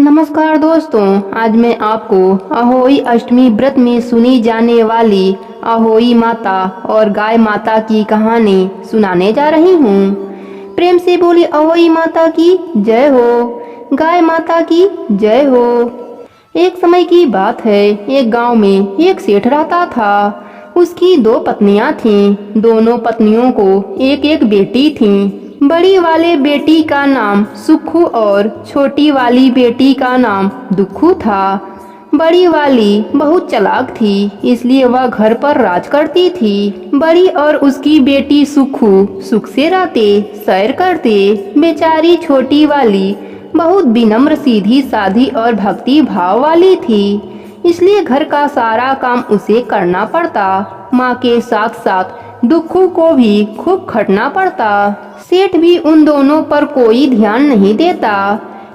नमस्कार दोस्तों, आज मैं आपको अहोई अष्टमी व्रत में सुनी जाने वाली अहोई माता और गाय माता की कहानी सुनाने जा रही हूँ। प्रेम से बोली अहोई माता की जय हो, गाय माता की जय हो। एक समय की बात है, एक गांव में एक सेठ रहता था। उसकी दो पत्नियां थीं। दोनों पत्नियों को एक एक बेटी थी। बड़ी वाले बेटी का नाम सुखू और छोटी वाली बेटी का नाम दुखू था। बड़ी वाली बहुत चालाक थी, इसलिए वह घर पर राज करती थी। बड़ी और उसकी बेटी सुखू सुख से रहते, सैर करते। बेचारी छोटी वाली बहुत विनम्र, सीधी साधी और भक्ति भाव वाली थी, इसलिए घर का सारा काम उसे करना पड़ता। माँ के साथ साथ दुखू को भी खूब खटना पड़ता। सेठ भी उन दोनों पर कोई ध्यान नहीं देता।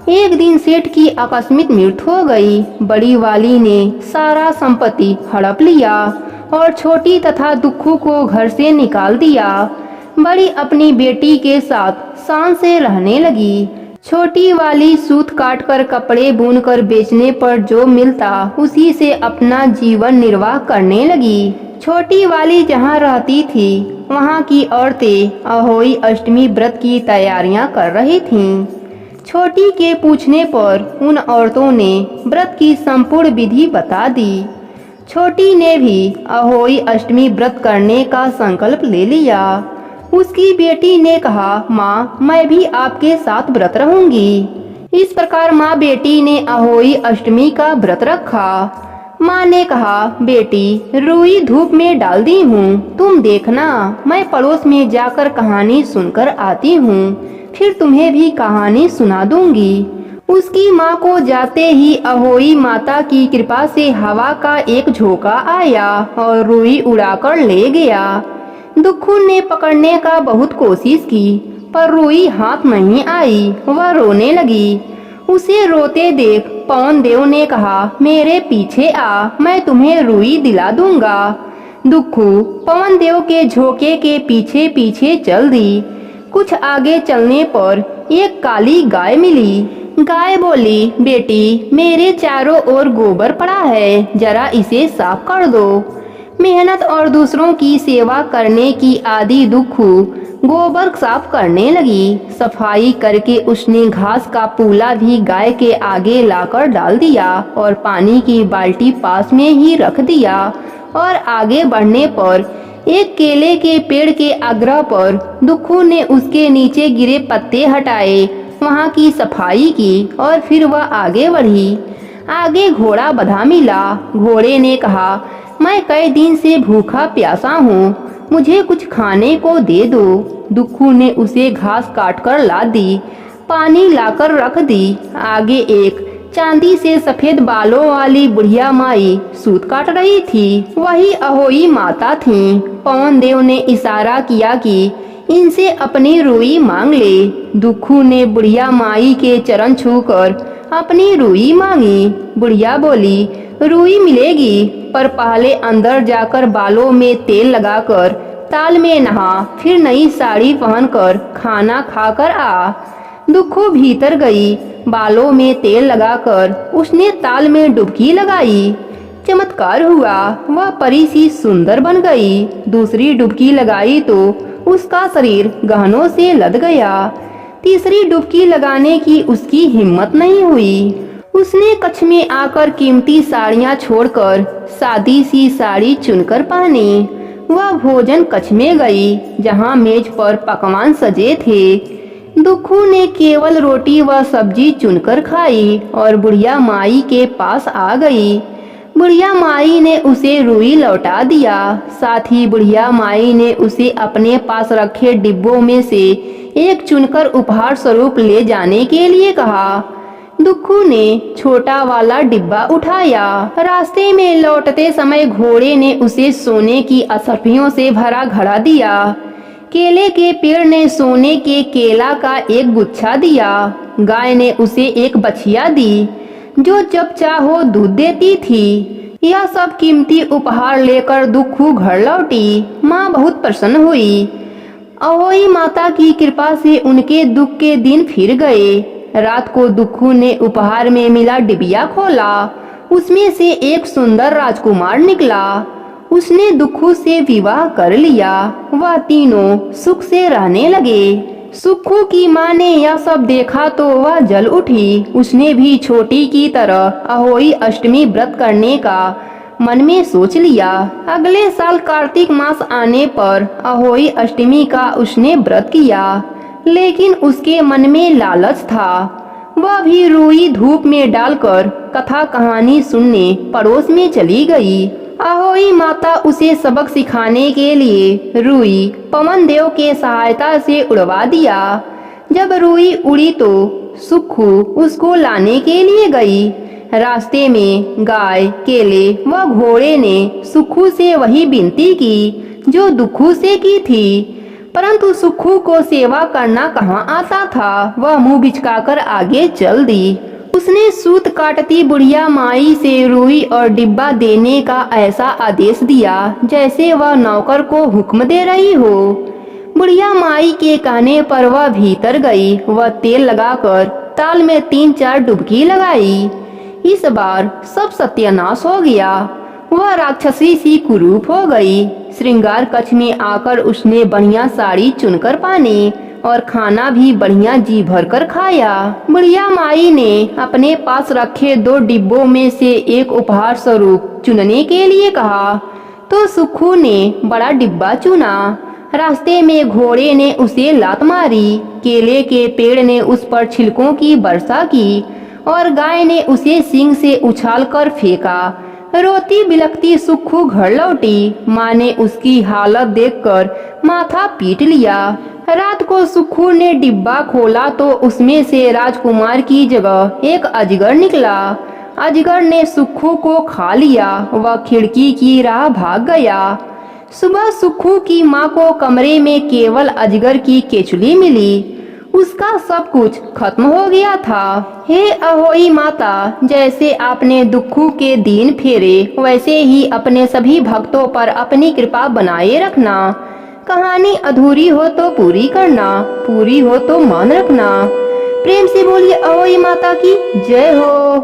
एक दिन सेठ की आकस्मिक मृत्यु हो गई। बड़ी वाली ने सारा संपत्ति हड़प लिया और छोटी तथा दुखू को घर से निकाल दिया। बड़ी अपनी बेटी के साथ शान से रहने लगी। छोटी वाली सूत काट कर कपड़े बुन कर बेचने पर जो मिलता उसी से अपना जीवन निर्वाह करने लगी। छोटी वाली जहाँ रहती थी वहाँ की औरतें अहोई अष्टमी व्रत की तैयारियां कर रही थीं। छोटी के पूछने पर उन औरतों ने व्रत की संपूर्ण विधि बता दी। छोटी ने भी अहोई अष्टमी व्रत करने का संकल्प ले लिया। उसकी बेटी ने कहा, माँ मैं भी आपके साथ व्रत रहूंगी। इस प्रकार माँ बेटी ने अहोई अष्टमी का व्रत रखा। माँ ने कहा, बेटी रुई धूप में डाल दी हूँ, तुम देखना मैं पड़ोस में जाकर कहानी सुनकर आती हूँ, फिर तुम्हें भी कहानी सुना दूंगी। उसकी माँ को जाते ही अहोई माता की कृपा से हवा का एक झोंका आया और रुई उड़ाकर ले गया। दुखू ने पकड़ने का बहुत कोशिश की, पर रुई हाथ नहीं आई। वह रोने लगी। उसे रोते देख पवन देव ने कहा, मेरे पीछे आ, मैं तुम्हें रुई दिला दूंगा। दुखू पवन देव के झोंके के पीछे पीछे चल दी। कुछ आगे चलने पर एक काली गाय मिली। गाय बोली, बेटी मेरे चारों ओर गोबर पड़ा है, जरा इसे साफ कर दो। मेहनत और दूसरों की सेवा करने की आदि दुखू गोबर साफ करने लगी। सफाई करके उसने घास का पूला भी गाय के आगे लाकर डाल दिया और पानी की बाल्टी पास में ही रख दिया। और आगे बढ़ने पर एक केले के पेड़ के आग्रह पर दुखू ने उसके नीचे गिरे पत्ते हटाए, वहाँ की सफाई की और फिर वह आगे बढ़ी। आगे घोड़ा बंधा मिला। घोड़े ने कहा, मैं कई दिन से भूखा प्यासा हूँ, मुझे कुछ खाने को दे दो। दुखू ने उसे घास काटकर ला दी, पानी लाकर रख दी। आगे एक चांदी से सफेद बालों वाली बुढ़िया माई सूत काट रही थी, वही अहोई माता थी। पवन देव ने इशारा किया कि इनसे अपनी रुई मांग ले। दुखू ने बुढ़िया माई के चरण छूकर अपनी रुई मांगी। बुढ़िया बोली, रुई मिलेगी, पर पहले अंदर जाकर बालों में तेल लगाकर ताल में नहा, फिर नई साड़ी पहनकर खाना खाकर आ। दुखू भीतर गई। बालों में तेल लगाकर उसने ताल में डुबकी लगाई। चमत्कार हुआ, वह परी सी सुंदर बन गई। दूसरी डुबकी लगाई तो उसका शरीर गहनों से लद गया। तीसरी डुबकी लगाने की उसकी हिम्मत नहीं हुई। उसने कच्छ में आकर कीमती साड़ियाँ छोड़कर सादी सी साड़ी चुनकर पहनी। वह भोजन कक्ष में गई, जहाँ मेज पर पकवान सजे थे। दुखू ने केवल रोटी व सब्जी चुनकर खाई और बुढ़िया माई के पास आ गई। बुढ़िया माई ने उसे रुई लौटा दिया। साथ ही बुढ़िया माई ने उसे अपने पास रखे डिब्बों में से एक चुनकर उपहार स्वरूप ले जाने के लिए कहा। दुखू ने छोटा वाला डिब्बा उठाया। रास्ते में लौटते समय घोड़े ने उसे सोने की असरफियों से भरा घड़ा दिया। केले के पेड़ ने सोने के केला का एक गुच्छा दिया। गाय ने उसे एक बछिया दी, जो जब चाहो दूध देती थी। यह सब कीमती उपहार लेकर दुखू घर लौटी। माँ बहुत प्रसन्न हुई। अहोई माता की कृपा से उनके दुख के दिन फिर गए। रात को दुखू ने उपहार में मिला डिबिया खोला। उसमें से एक सुंदर राजकुमार निकला। उसने दुखू से विवाह कर लिया। वह तीनों सुख से रहने लगे। सुखू की माँ ने यह सब देखा तो वह जल उठी। उसने भी छोटी की तरह अहोई अष्टमी व्रत करने का मन में सोच लिया। अगले साल कार्तिक मास आने पर अहोई अष्टमी का उसने व्रत किया, लेकिन उसके मन में लालच था। वह भी रुई धूप में डालकर कथा कहानी सुनने पड़ोस में चली गई। अहोई माता उसे सबक सिखाने के लिए रुई पवन देव के सहायता से उड़वा दिया। जब रुई उड़ी तो सुखू उसको लाने के लिए गई। रास्ते में गाय, केले व घोड़े ने सुखू से वही विनती की जो दुखू से की थी, परंतु सुखू को सेवा करना कहाँ आता था। वह मुंह बिचकाकर आगे चल दी। उसने सूत काटती बुढ़िया माई से रुई और डिब्बा देने का ऐसा आदेश दिया जैसे वह नौकर को हुक्म दे रही हो। बुढ़िया माई के कहने पर वह भीतर गई। वह तेल लगाकर ताल में 3-4 डुबकी लगाई। इस बार सब सत्यानाश हो गया। वह राक्षसी सी कुरूप हो गई। श्रृंगार कक्ष में आकर उसने बढ़िया साड़ी चुनकर पहनी और खाना भी बढ़िया जी भर कर खाया। बुढ़िया माई ने अपने पास रखे 2 डिब्बों में से एक उपहार स्वरूप चुनने के लिए कहा तो सुखू ने बड़ा डिब्बा चुना। रास्ते में घोड़े ने उसे लात मारी। केले के पेड़ ने उस पर छिलकों की वर्षा की और गाय ने उसे सींग से उछालकर फेंका। रोती बिलखती सुखू घर लौटी। माँ ने उसकी हालत देखकर माथा पीट लिया। रात को सुखू ने डिब्बा खोला तो उसमें से राजकुमार की जगह एक अजगर निकला। अजगर ने सुखू को खा लिया। वह खिड़की की राह भाग गया। सुबह सुखू की माँ को कमरे में केवल अजगर की केचुली मिली। उसका सब कुछ खत्म हो गया था। हे अहोई माता, जैसे आपने दुखू के दीन फेरे वैसे ही अपने सभी भक्तों पर अपनी कृपा बनाए रखना। कहानी अधूरी हो तो पूरी करना, पूरी हो तो मान रखना। प्रेम से बोलिए अहोई माता की जय हो।